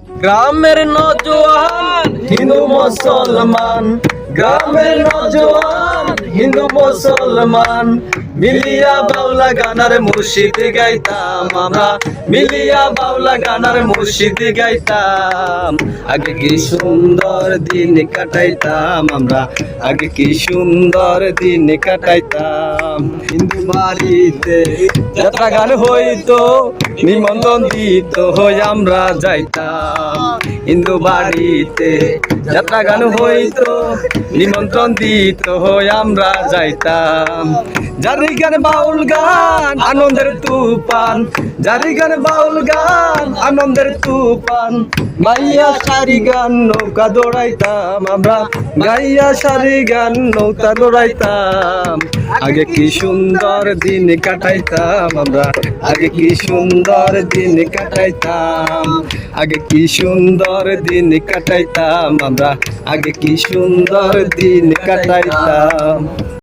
গ্রামের নওজোয়ান হিন্দু মুসলমান, গ্রামের নওজোয়ান হিন্দু মুসলমান মিলিয়া বাউলা গানার মুর্শিদ গাইতাম আমরা, মিলিয়া বাউলা গানার মুর্শিদ গাইতাম। আগে কি সুন্দর দিন কাটাইতাম আমরা, আগে কি সুন্দর দিন কাটাইতাম। হিন্দু বাড়িতে যাত্রা গান হইতো, নিমন্ত্রণ দিত হই আমরা যাইতাম। হিন্দু বাড়িতে যাত্রা গান হইতো, নিমন্ত্রণ দিত হই আমরা যাইতাম। জারি গান বাউল গান আনন্দের তুফান, জারি গান বাউল গান আনন্দের তুফান, গাইয়া সারি গান নৌকা দৌড়াইতাম আমরা, গাইয়া সারি গান নৌকা দৌড়াইতাম। আগে কি সুন্দর দিন কাটাইতাম আমরা, আগে কি সুন্দর দিন কাটাইতাম, আগে কি সুন্দর দিন কাটাইতাম আমরা, আগে কি সুন্দর দিন কাটাইতাম।